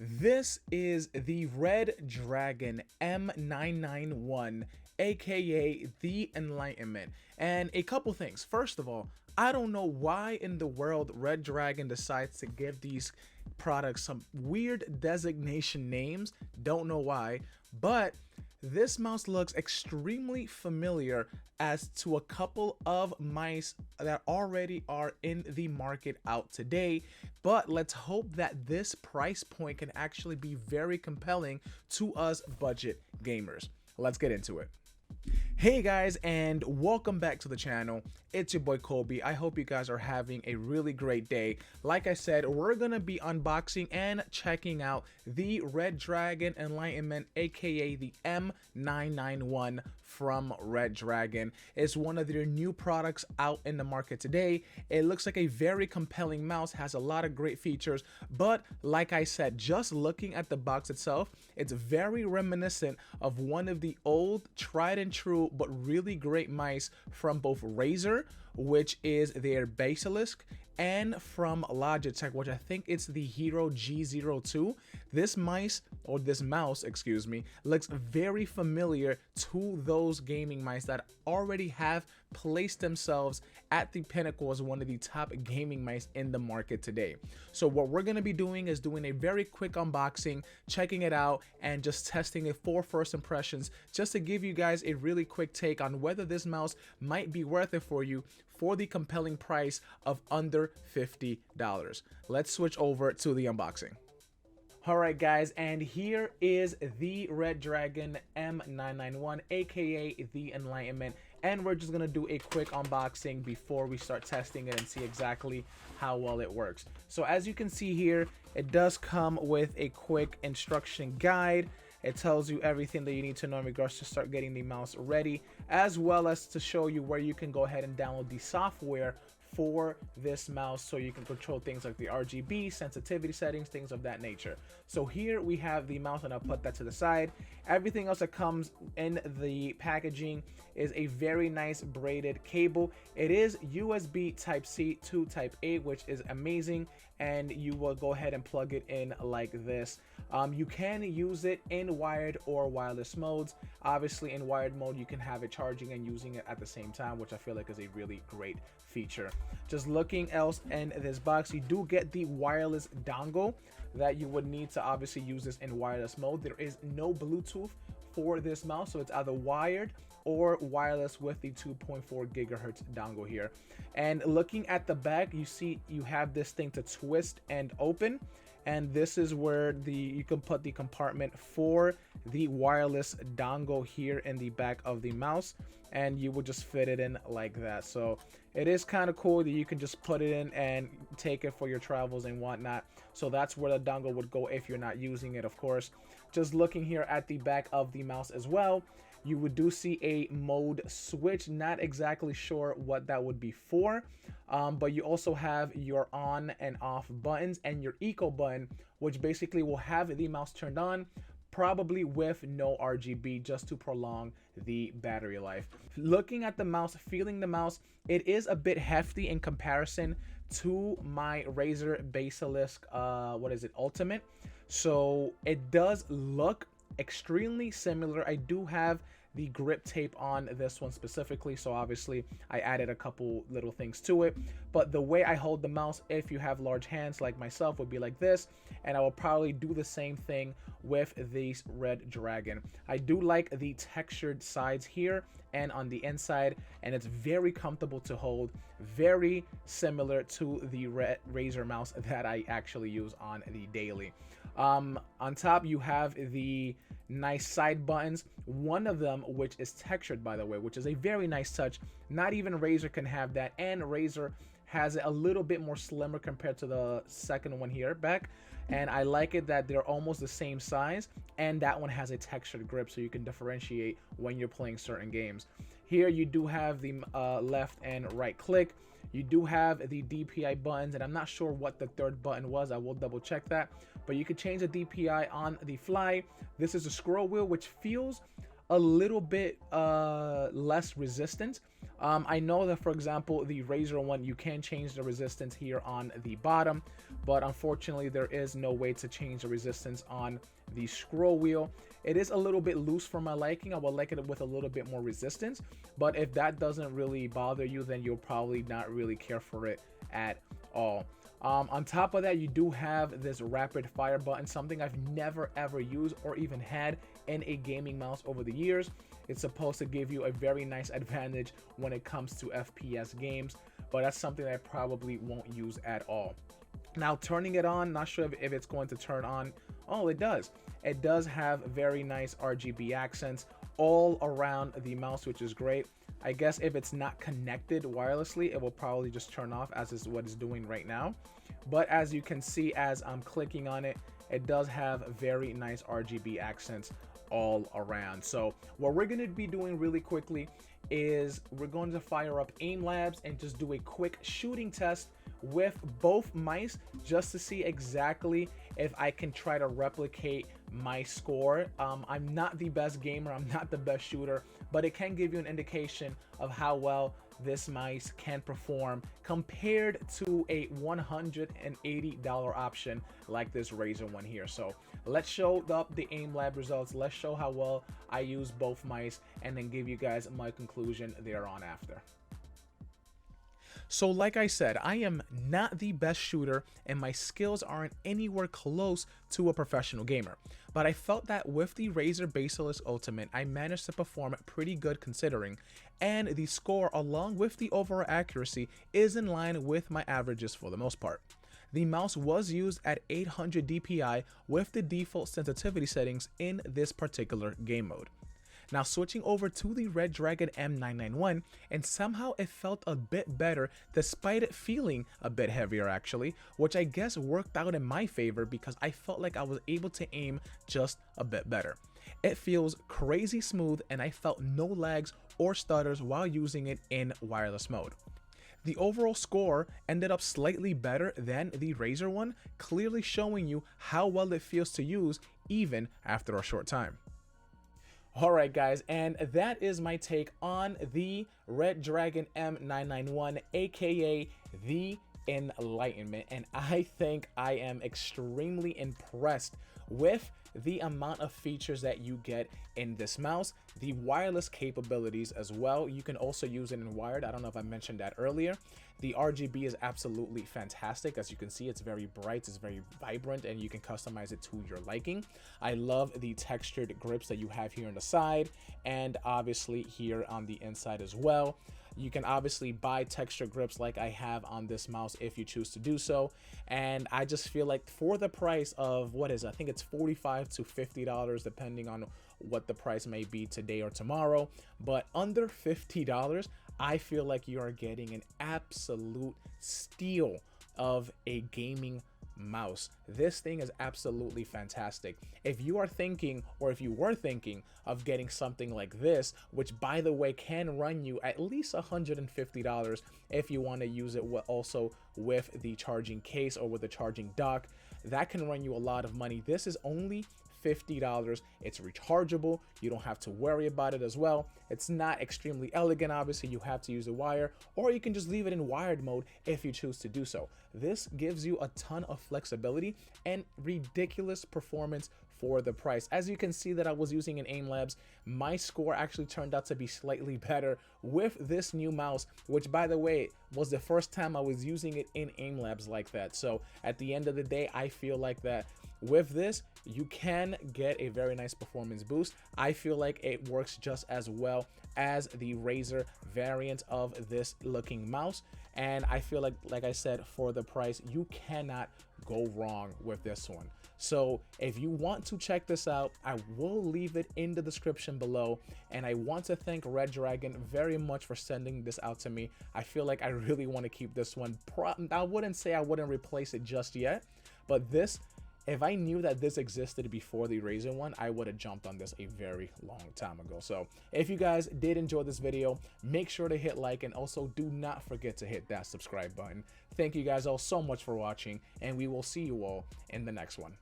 This is the Redragon M991, aka the Enlightenment. And a couple things. First of all, I don't know why in the world Redragon decides to give these products some weird designation names. Don't know why, but this mouse looks extremely familiar as to a couple of mice that already are in the market out today, but let's hope that this price point can actually be very compelling to us budget gamers. Let's get into it. Hey guys, and welcome back to the channel. It's your boy Kobe. I hope you guys are having a really great day. Like I said, we're gonna be unboxing and checking out the Redragon Enlightenment, aka the M991 from Redragon. It's one of their new products out in the market today. It looks like a very compelling mouse, has a lot of great features, but like I said, just looking at the box itself, it's very reminiscent of one of the old tried and true but really great mice from both Razer, which is their Basilisk, and from Logitech, which I think it's the Hero G02. This mouse, excuse me, looks very familiar to those gaming mice that already have placed themselves at the pinnacle as one of the top gaming mice in the market today. So what we're going to be doing is doing a very quick unboxing, checking it out, and just testing it for first impressions, just to give you guys a really quick take on whether this mouse might be worth it for you for the compelling price of under $50. Let's switch over to the unboxing. Alright guys, and here is the Redragon M991, aka the Enlightenment, and we're just going to do a quick unboxing before we start testing it and see exactly how well it works. So as you can see here, it does come with a quick instruction guide. It tells you everything that you need to know in regards to start getting the mouse ready, as well as to show you where you can go ahead and download the software for this mouse so you can control things like the RGB, sensitivity settings, things of that nature. So here we have the mouse, and I'll put that to the side. Everything else that comes in the packaging is a very nice braided cable. It is USB Type-C to Type-A, which is amazing, and you will go ahead and plug it in like this. You can use it in wired or wireless modes. Obviously in wired mode you can have it charging and using it at the same time, which I feel like is a really great feature. Just looking else in this box, you do get the wireless dongle that you would need to obviously use this in wireless mode. There is no Bluetooth for this mouse, so it's either wired or wireless with the 2.4 gigahertz dongle here. And looking at the back, you see you have this thing to twist and open, and this is where you can put the compartment for the wireless dongle here in the back of the mouse, and you will just fit it in like that. So it is kind of cool that you can just put it in and take it for your travels and whatnot. So that's where the dongle would go if you're not using it, of course. Just looking here at the back of the mouse as well, you would see a mode switch. Not exactly sure what that would be for, but you also have your on and off buttons and your eco button, which basically will have the mouse turned on, probably with no RGB, just to prolong the battery life. Looking at the mouse, feeling the mouse, it is a bit hefty in comparison to my Razer Basilisk Ultimate. So it does look extremely similar. I do have the grip tape on this one specifically, so obviously I added a couple little things to it, but the way I hold the mouse, if you have large hands like myself, would be like this, and I will probably do the same thing with these Redragon. I do like the textured sides here and on the inside, and it's very comfortable to hold, very similar to the Razer mouse that I actually use on the daily. On top you have the nice side buttons, one of them which is textured, by the way, which is a very nice touch. Not even Razer can have that, and Razer has it a little bit more slimmer compared to the second one here back, and I like it that they're almost the same size, and that one has a textured grip so you can differentiate when you're playing certain games. Here you do have the left and right click. You do have the DPI buttons, and I'm not sure what the third button was. I will double check that, but you can change the DPI on the fly. This is a scroll wheel, which feels a little bit less resistant. I know that, for example, the Razer one, you can change the resistance here on the bottom, but unfortunately there is no way to change the resistance on the scroll wheel. It is a little bit loose for my liking. I would like it with a little bit more resistance, but if that doesn't really bother you, then you'll probably not really care for it at all. On top of that, you do have this rapid fire button, something I've never ever used or even had in a gaming mouse over the years. It's supposed to give you a very nice advantage when it comes to FPS games, but that's something I probably won't use at all. Now, turning it on, not sure if it's going to turn on. Oh, it does. It does have very nice RGB accents all around the mouse, which is great. I guess if it's not connected wirelessly, it will probably just turn off, as is what it's doing right now. But as you can see, as I'm clicking on it, it does have very nice RGB accents all around. So what we're going to be doing really quickly is we're going to fire up Aim Labs and just do a quick shooting test with both mice, just to see exactly if I can try to replicate my score. I'm not the best gamer, I'm not the best shooter, but it can give you an indication of how well this mice can perform compared to a $180 option like this Razer one here. So let's show up the Aim Lab results, let's show how well I use both mice, and then give you guys my conclusion thereon after. So like I said, I am not the best shooter and my skills aren't anywhere close to a professional gamer, but I felt that with the Razer Basilisk Ultimate, I managed to perform pretty good considering, and the score along with the overall accuracy is in line with my averages for the most part. The mouse was used at 800 DPI with the default sensitivity settings in this particular game mode. Now switching over to the Redragon M991, and somehow it felt a bit better despite it feeling a bit heavier actually, which I guess worked out in my favor because I felt like I was able to aim just a bit better. It feels crazy smooth and I felt no lags or stutters while using it in wireless mode. The overall score ended up slightly better than the Razer one, clearly showing you how well it feels to use even after a short time. Alright guys, and that is my take on the Redragon M991, aka the Enlightenment, and I think I am extremely impressed with the amount of features that you get in this mouse, the wireless capabilities as well. You can also use it in wired. I don't know if I mentioned that earlier. The RGB is absolutely fantastic. As you can see, it's very bright, it's very vibrant, and you can customize it to your liking. I love the textured grips that you have here on the side and obviously here on the inside as well. You can obviously buy texture grips like I have on this mouse if you choose to do so, and I just feel like for the price of, what is it? I think it's $45 to $50 depending on what the price may be today or tomorrow, but under $50 I feel like you are getting an absolute steal of a gaming mouse. This thing is absolutely fantastic. If you are thinking, or if you were thinking of getting something like this, which by the way can run you at least $150 if you want to use it also with the charging case or with the charging dock, that can run you a lot of money. This is only $50. It's rechargeable, you don't have to worry about it as well. It's not extremely elegant, obviously you have to use a wire, or you can just leave it in wired mode if you choose to do so. This gives you a ton of flexibility and ridiculous performance for the price. As you can see that I was using in Aim Labs, my score actually turned out to be slightly better with this new mouse, which by the way was the first time I was using it in Aim Labs like that. So at the end of the day, I feel like that with this you can get a very nice performance boost. I feel like it works just as well as the Razer variant of this looking mouse, and I feel like I said, for the price you cannot go wrong with this one. So if you want to check this out, I will leave it in the description below, and I want to thank Redragon very much for sending this out to me. I feel like I really want to keep this one. I wouldn't say I wouldn't replace it just yet, but this, if I knew that this existed before the Razer one, I would have jumped on this a very long time ago. So if you guys did enjoy this video, make sure to hit like, and also do not forget to hit that subscribe button. Thank you guys all so much for watching, and we will see you all in the next one.